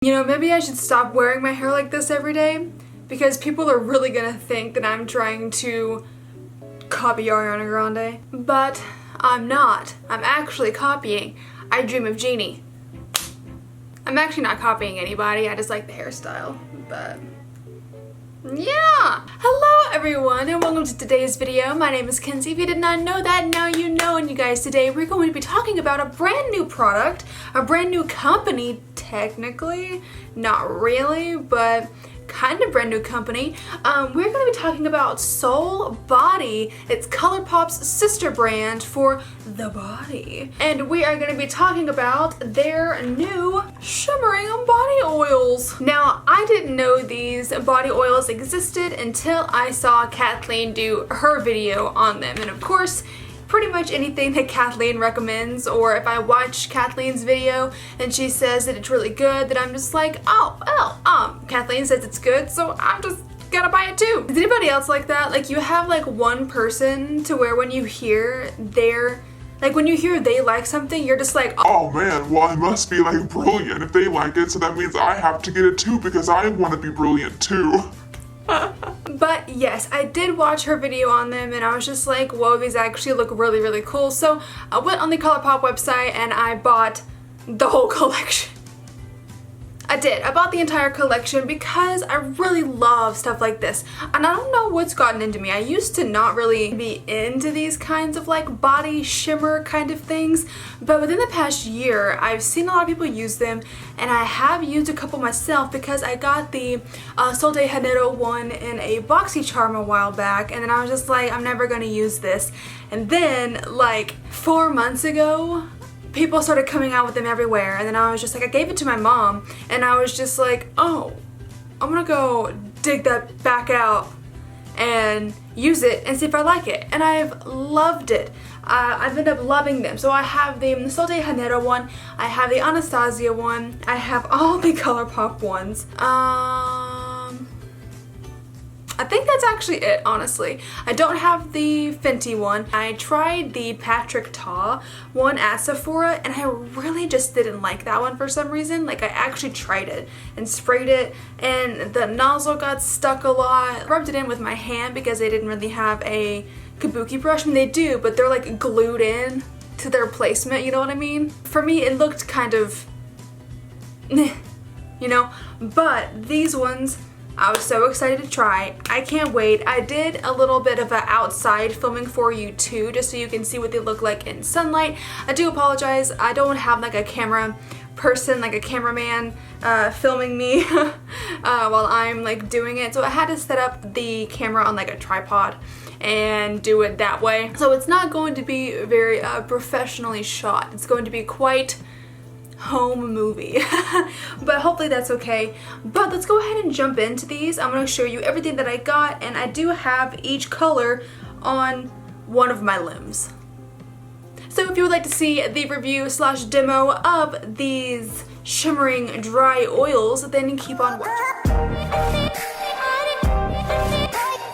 You know, maybe I should stop wearing my hair like this every day because people are really gonna think that I'm trying to copy Ariana Grande. But I'm not. I'm actually copying I Dream of Jeannie. I'm actually not copying anybody, I just like the hairstyle, but yeah! Hello everyone and welcome to today's video. My name is Kenzie. If you did not know that, now you know. And you guys, today we're going to be talking about a brand new product, a brand new company, technically, not really, but kind of brand new company. We're going to be talking about Soul Body. It's Colourpop's sister brand for the body. And we are going to be talking about their new shimmering body oils. Now, I didn't know these body oils existed until I saw Kathleen do her video on them. And of course, pretty much anything that Kathleen recommends, or if I watch Kathleen's video and she says that it's really good, then I'm just like, Kathleen says it's good, so I'm just gonna buy it too. Is anybody else like that? Like, you have like one person to where when you hear when you hear they like something, you're just like, oh man, well I must be like brilliant if they like it, so that means I have to get it too because I want to be brilliant too. But yes, I did watch her video on them and I was just like, whoa, these actually look really, really cool. So I went on the Colourpop website and I bought the whole collection. I did. I bought the entire collection because I really love stuff like this. And I don't know what's gotten into me. I used to not really be into these kinds of like body shimmer kind of things. But within the past year, I've seen a lot of people use them. And I have used a couple myself because I got the Sol de Janeiro one in a BoxyCharm a while back. And then I was just like, I'm never going to use this. And then like 4 months ago, people started coming out with them everywhere, and then I was just like, I gave it to my mom and I was just like, oh, I'm gonna go dig that back out and use it and see if I like it, and I've loved it. I've ended up loving them. So I have the Sol de Janeiro one, I have the Anastasia one, I have all the Colourpop ones. I think that's actually it, honestly. I don't have the Fenty one. I tried the Patrick Ta one at Sephora and I really just didn't like that one for some reason. Like, I actually tried it and sprayed it and the nozzle got stuck a lot. I rubbed it in with my hand because they didn't really have a kabuki brush. I mean, they do, but they're like glued in to their placement, you know what I mean? For me, it looked kind of, you know, but these ones, I was so excited to try. I can't wait. I did a little bit of an outside filming for you too, just so you can see what they look like in sunlight. I do apologize. I don't have like a camera person, like a cameraman filming me while I'm like doing it. So I had to set up the camera on like a tripod and do it that way. So it's not going to be very professionally shot. It's going to be quite home movie. But hopefully that's okay. But let's go ahead and jump into these. I'm going to show you everything that I got, and I do have each color on one of my limbs. So if you would like to see the review / demo of these shimmering dry oils, then keep on watching.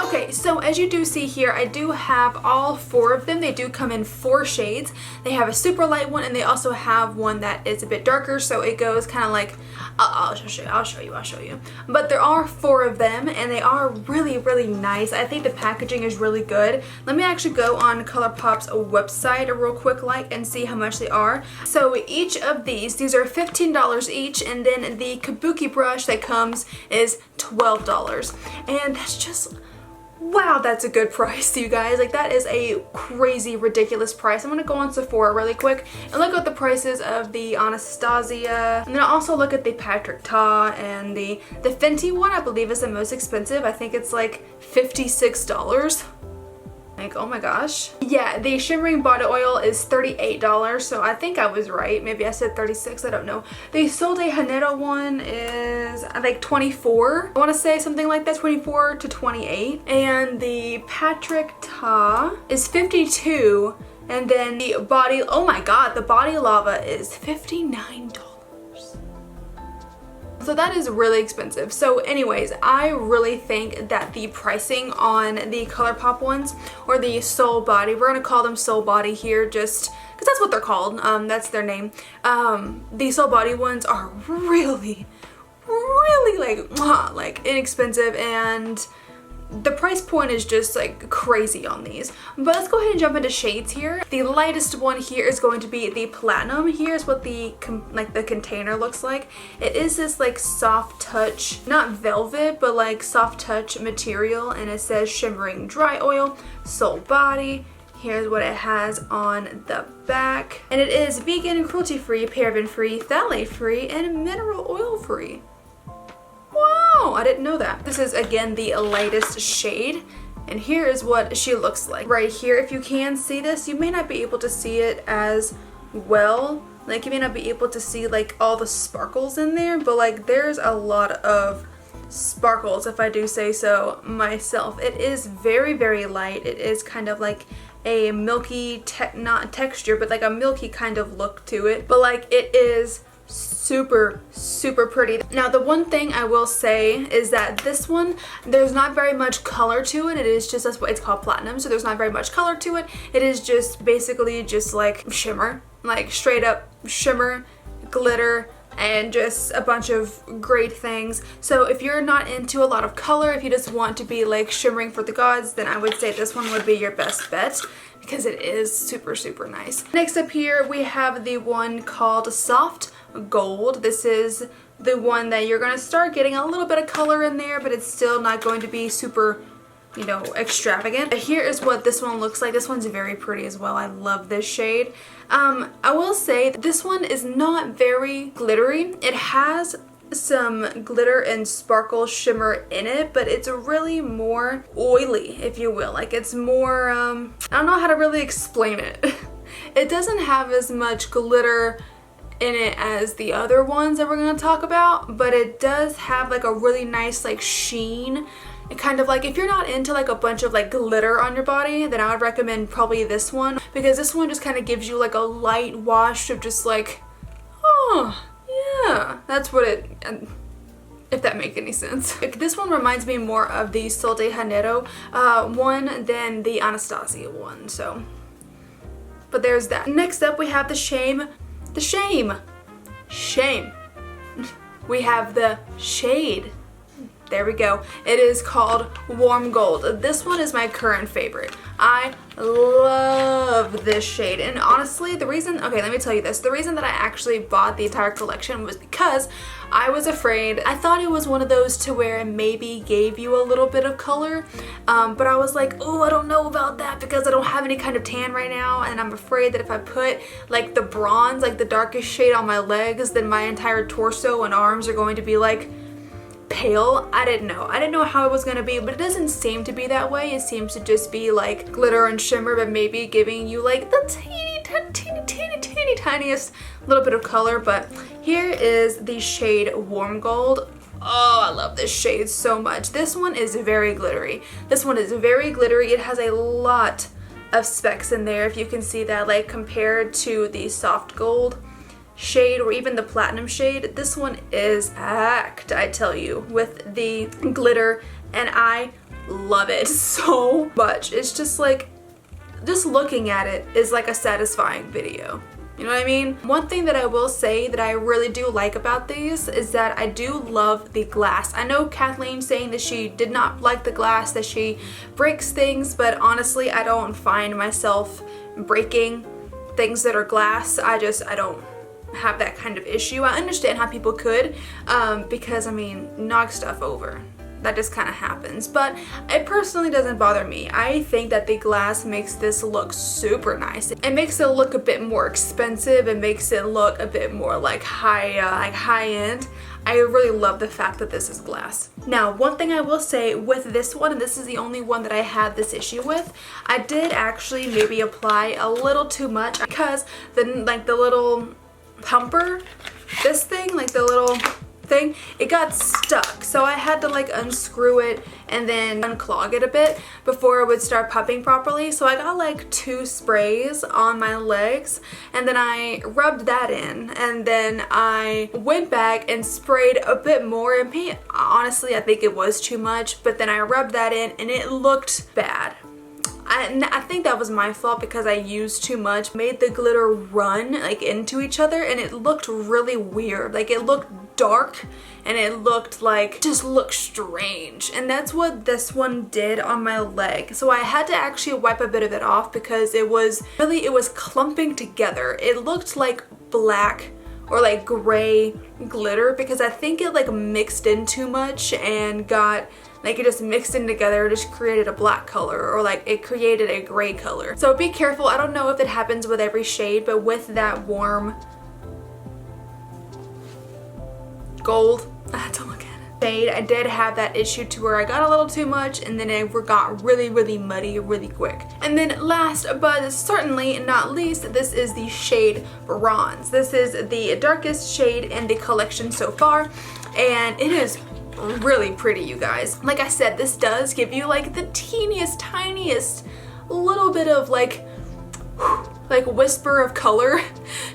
Okay, so as you do see here, I do have all 4 of them. They do come in 4 shades. They have a super light one and they also have one that is a bit darker, so it goes kind of like, I'll show you. But there are 4 of them and they are really, really nice. I think the packaging is really good. Let me actually go on Colourpop's website real quick and see how much they are. So each of these are $15 each, and then the kabuki brush that comes is $12. And that's just, wow, that's a good price, you guys. Like, that is a crazy, ridiculous price. I'm gonna go on Sephora really quick and look at the prices of the Anastasia, and then I'll also look at the Patrick Ta, and the Fenty one I believe is the most expensive. I think it's like $56. Like, oh my gosh. Yeah, the shimmering body oil is $38, so I think I was right. Maybe I said 36, I don't know. The Sol de Janeiro one is like 24. I want to say something like that, 24 to 28. And the Patrick Ta is 52. And then the body, oh my god, the body lava is $59. So that is really expensive. So anyways, I really think that the pricing on the Colourpop ones, or the Soul Body, we're gonna call them Soul Body here just because that's what they're called, that's their name. The Soul Body ones are really, really like inexpensive, and the price point is just like crazy on these. But let's go ahead and jump into shades here. The lightest one here is going to be the Platinum. Here's what the container looks like. It is this like soft touch, not velvet, but like soft touch material, and it says shimmering dry oil, soul body. Here's what it has on the back. And it is vegan, cruelty-free, paraben-free, phthalate-free, and mineral oil-free. Wow, I didn't know that. This is again the lightest shade, and here is what she looks like. Right here, if you can see this, you may not be able to see it as well. Like, you may not be able to see like all the sparkles in there, but like there's a lot of sparkles, if I do say so myself. It is very, very light. It is kind of like a milky, not texture, but like a milky kind of look to it. But like, it is super, super pretty. Now, the one thing I will say is that this one, there's not very much color to it. It is just, that's what it's called, Platinum, so there's not very much color to it. It is just basically just like shimmer, like straight up shimmer, glitter, and just a bunch of great things. So if you're not into a lot of color, if you just want to be like shimmering for the gods, then I would say this one would be your best bet, because it is super, super nice. Next up here, we have the one called Soft Gold. This is the one that you're going to start getting a little bit of color in there, but it's still not going to be super, you know, extravagant. Here is what this one looks like. This one's very pretty as well. I love this shade. I will say this one is not very glittery. It has some glitter and sparkle shimmer in it, but it's really more oily, if you will. Like, it's more, I don't know how to really explain it. It doesn't have as much glitter in it as the other ones that we're going to talk about, but it does have like a really nice like sheen. It kind of like, if you're not into like a bunch of like glitter on your body, then I would recommend probably this one, because this one just kind of gives you like a light wash of just like, oh yeah, that's what it, if that makes any sense. This one reminds me more of the Sol de Janeiro one than the Anastasia one, so, but there's that. Next up, we have the Shame. We have the shade. There we go. It is called Warm Gold. This one is my current favorite. I love this shade, and honestly, the reason, okay, let me tell you this. The reason that I actually bought the entire collection was because I was afraid. I thought it was one of those to where it maybe gave you a little bit of color, but I was like, oh, I don't know about that, because I don't have any kind of tan right now, and I'm afraid that if I put like the bronze, like the darkest shade on my legs, then my entire torso and arms are going to be like pale. I didn't know how it was gonna be, but it doesn't seem to be that way. It seems to just be like glitter and shimmer, but maybe giving you like the teeny tiniest little bit of color. But here is the shade Warm Gold. Oh, I love this shade so much. This one is very glittery. It has a lot of specks in there, if you can see that, like compared to the Soft Gold shade or even the Platinum shade. This one is packed, I tell you, with the glitter, and I love it so much. It's just like, just looking at it is like a satisfying video. You know what I mean? One thing that I will say that I really do like about these is that I do love the glass. I know Kathleen saying that she did not like the glass, that she breaks things, but honestly, I don't find myself breaking things that are glass. I don't have that kind of issue. I understand how people could, because I mean, knock stuff over. That just kind of happens, but it personally doesn't bother me. I think that the glass makes this look super nice. It makes it look a bit more expensive. It makes it look a bit more like high end. I really love the fact that this is glass. Now, one thing I will say with this one, and this is the only one that I had this issue with, I did actually maybe apply a little too much, because the little pumper, this thing, like the little thing, it got stuck, so I had to like unscrew it and then unclog it a bit before it would start pumping properly. So I got like 2 sprays on my legs, and then I rubbed that in, and then I went back and sprayed a bit more, and honestly I think it was too much, but then I rubbed that in and it looked bad. I think that was my fault, because I used too much, made the glitter run like into each other, and it looked really weird. Like, it looked dark and it looked like, just looked strange. And that's what this one did on my leg. So I had to actually wipe a bit of it off because it was clumping together. It looked like black or like gray glitter because I think it like mixed in too much and got like it just mixed in together, just created a black color, or like it created a gray color. So be careful. I don't know if it happens with every shade, but with that warm gold, I had to look at it, shade, I did have that issue to where I got a little too much and then it got really muddy really quick. And then last but certainly not least, this is the shade Bronze. This is the darkest shade in the collection so far, and it is really pretty, you guys. Like I said, this does give you like the teeniest, tiniest little bit of like whisper of color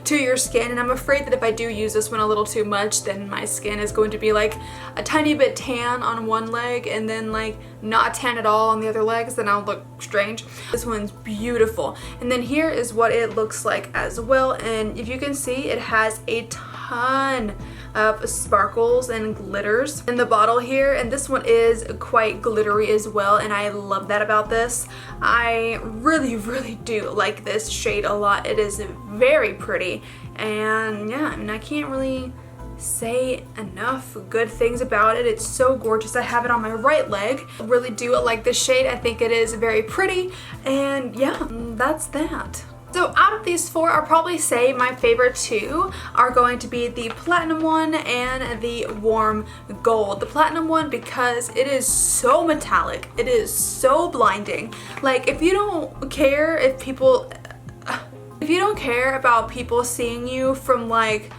to your skin, and I'm afraid that if I do use this one a little too much, then my skin is going to be like a tiny bit tan on one leg and then like not tan at all on the other legs, then I'll look strange. This one's beautiful. And then here is what it looks like as well, and if you can see, it has a ton of sparkles and glitters in the bottle here, and this one is quite glittery as well, and I love that about this. I really do like this shade a lot. It is very pretty, and yeah, I mean, I can't really say enough good things about it. It's so gorgeous. I have it on my right leg. I really do like this shade. I think it is very pretty, and yeah, that's that. So out of these four, I'll probably say my favorite two are going to be the platinum one and the warm gold. The platinum one because it is so metallic. It is so blinding. Like, if you don't care about people seeing you from like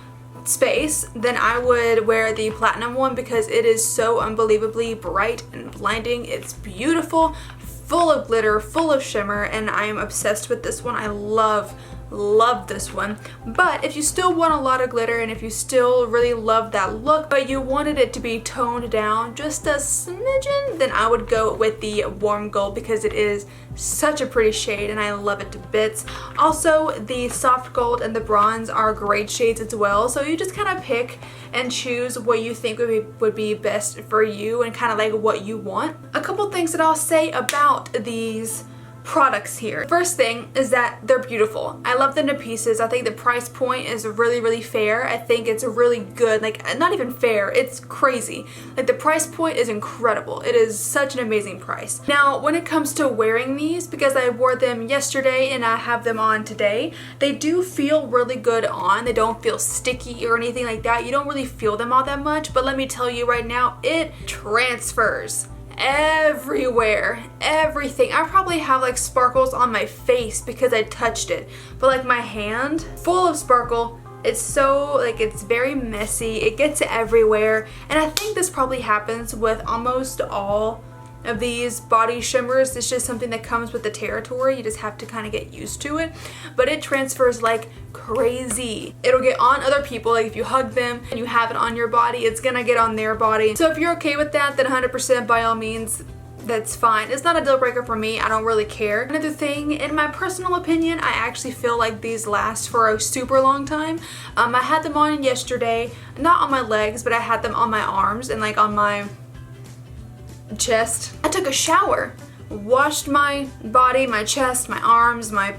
space, then I would wear the platinum one because it is so unbelievably bright and blinding. It's beautiful, full of glitter, full of shimmer, and I am obsessed with this one. I love this one. But if you still want a lot of glitter and if you still really love that look but you wanted it to be toned down just a smidgen, then I would go with the warm gold because it is such a pretty shade and I love it to bits. Also, the soft gold and the bronze are great shades as well, so you just kind of pick and choose what you think would be best for you and kind of like what you want. A couple things that I'll say about these products here. First thing is that they're beautiful. I love them to pieces. I think the price point is really fair. I think it's really good. Like, not even fair, it's crazy. Like, the price point is incredible. It is such an amazing price. Now, when it comes to wearing these, because I wore them yesterday and I have them on today, they do feel really good on. They don't feel sticky or anything like that. You don't really feel them all that much, but let me tell you right now, it transfers everywhere, everything. I probably have like sparkles on my face because I touched it, but like my hand, full of sparkle. It's so, like, it's very messy. It gets everywhere, and I think this probably happens with almost all of these body shimmers. It's just something that comes with the territory. You just have to kind of get used to it, but it transfers like crazy. It'll get on other people. Like, if you hug them and you have it on your body, it's gonna get on their body. So if you're okay with that, then 100% by all means, that's fine. It's not a deal breaker for me. I don't really care. Another thing, in my personal opinion, I actually feel like these last for a super long time. I had them on yesterday, not on my legs, but I had them on my arms and like on my chest. I took a shower, washed my body, my chest, my arms, my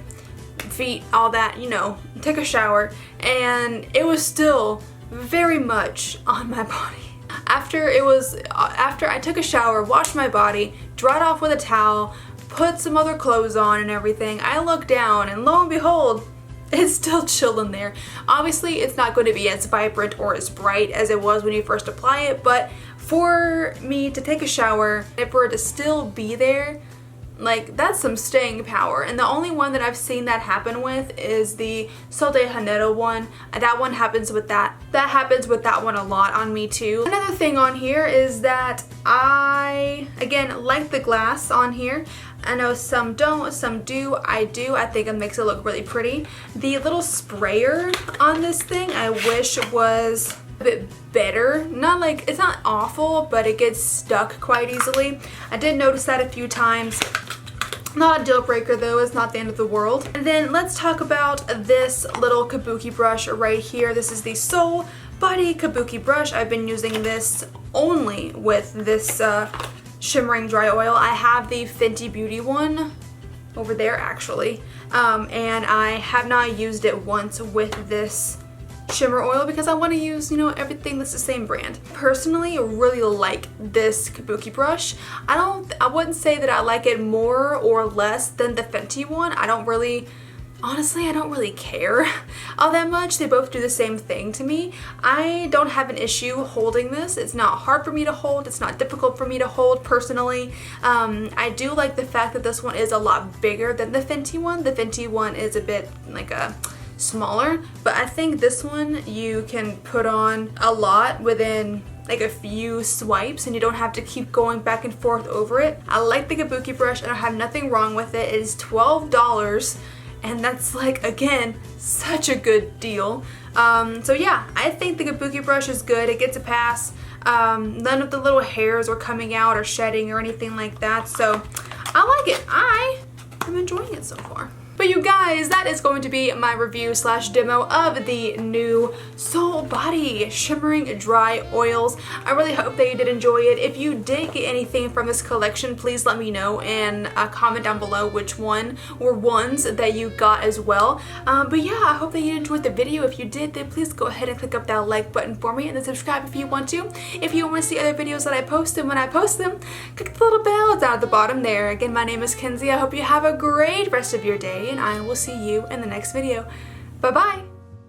feet, all that, you know, took a shower, and it was still very much on my body. After I took a shower, washed my body, dried off with a towel, put some other clothes on and everything, I looked down and lo and behold, it's still chilling there. Obviously, it's not going to be as vibrant or as bright as it was when you first apply it, but for me to take a shower and for it to still be there, like, that's some staying power. And the only one that I've seen that happen with is the Sol de Janeiro one. That one happens with that. That happens with that one a lot on me too. Another thing on here is that I, again, like the glass on here. I know some don't, some do. I do. I think it makes it look really pretty. The little sprayer on this thing I wish was a bit better. Not like, it's not awful, but it gets stuck quite easily. I did notice that a few times. Not a deal breaker though, it's not the end of the world. And then let's talk about this little kabuki brush right here. This is the Sol body kabuki brush. I've been using this only with this shimmering dry oil. I have the Fenty Beauty one over there actually, and I have not used it once with this shimmer oil because I want to use, you know, everything that's the same brand. Personally, I really like this kabuki brush. I wouldn't say that I like it more or less than the Fenty one. Honestly, I don't really care all that much. They both do the same thing to me. I don't have an issue holding this. It's not hard for me to hold. It's not difficult for me to hold personally. I do like the fact that this one is a lot bigger than the Fenty one. The Fenty one is a bit like a smaller, but I think this one you can put on a lot within like a few swipes and you don't have to keep going back and forth over it. I like the kabuki brush and I have nothing wrong with it. It is $12. And that's like, again, such a good deal. So yeah, I think the kabuki brush is good. It gets a pass. None of the little hairs are coming out or shedding or anything like that. So I like it. I am enjoying it so far. But you guys, that is going to be my review slash demo of the new Soul Body Shimmering Dry Oils. I really hope that you did enjoy it. If you did get anything from this collection, please let me know and comment down below which one or ones that you got as well. But yeah, I hope that you enjoyed the video. If you did, then please go ahead and click up that like button for me and then subscribe if you want to. If you want to see other videos that I post, and when I post them, click the little bell down at the bottom there. Again, my name is Kenzie. I hope you have a great rest of your day, and I will see you in the next video. Bye-bye!